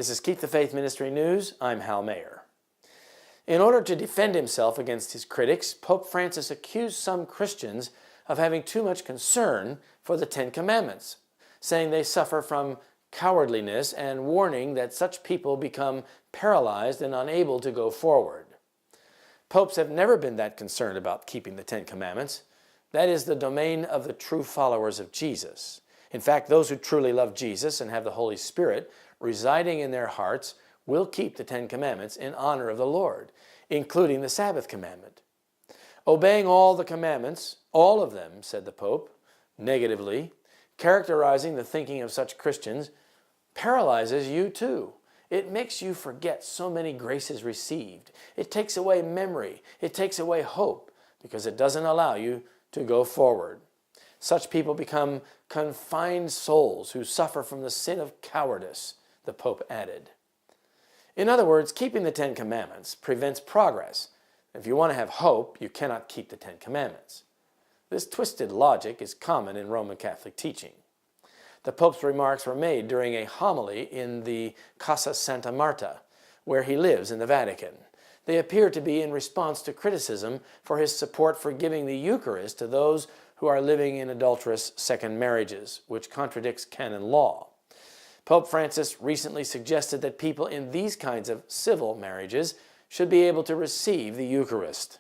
This is Keep the Faith Ministry News. I'm Hal Mayer. In order to defend himself against his critics, Pope Francis accused some Christians of having too much concern for the Ten Commandments, saying they suffer from cowardliness and warning that such people become paralyzed and unable to go forward. Popes have never been that concerned about keeping the Ten Commandments. That is the domain of the true followers of Jesus. In fact, those who truly love Jesus and have the Holy Spirit residing in their hearts will keep the Ten Commandments in honor of the Lord, including the Sabbath commandment. Obeying all the commandments, all of them, said the Pope, negatively, characterizing the thinking of such Christians, paralyzes you too. It makes you forget so many graces received. It takes away memory. It takes away hope because it doesn't allow you to go forward. Such people become confined souls who suffer from the sin of cowardice, the Pope added. In other words, keeping the Ten Commandments prevents progress. If you want to have hope, you cannot keep the Ten Commandments. This twisted logic is common in Roman Catholic teaching. The Pope's remarks were made during a homily in the Casa Santa Marta, where he lives in the Vatican. They appear to be in response to criticism for his support for giving the Eucharist to those who are living in adulterous second marriages, which contradicts canon law. Pope Francis recently suggested that people in these kinds of civil marriages should be able to receive the Eucharist.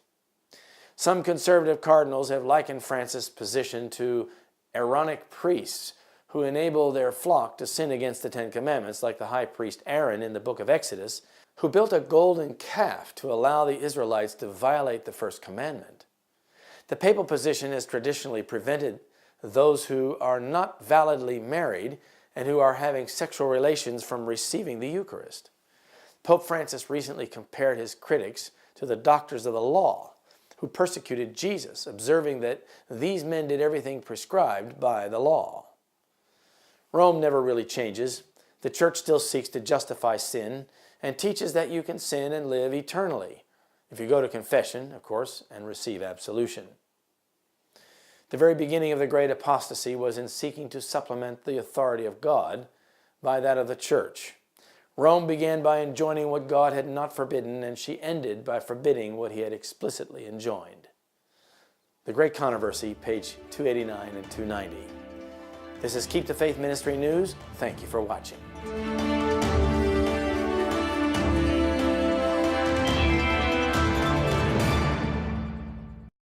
Some conservative cardinals have likened Francis' position to Aaronic priests who enable their flock to sin against the Ten Commandments, like the high priest Aaron in the book of Exodus, who built a golden calf to allow the Israelites to violate the first commandment. The papal position has traditionally prevented those who are not validly married and who are having sexual relations from receiving the Eucharist. Pope Francis recently compared his critics to the doctors of the law who persecuted Jesus, observing that these men did everything prescribed by the law. Rome never really changes. The Church still seeks to justify sin and teaches that you can sin and live eternally, if you go to confession, of course, and receive absolution. The very beginning of the great apostasy was in seeking to supplement the authority of God by that of the Church. Rome began by enjoining what God had not forbidden, and she ended by forbidding what he had explicitly enjoined. The Great Controversy, page 289 and 290. This is Keep the Faith Ministry News. Thank you for watching.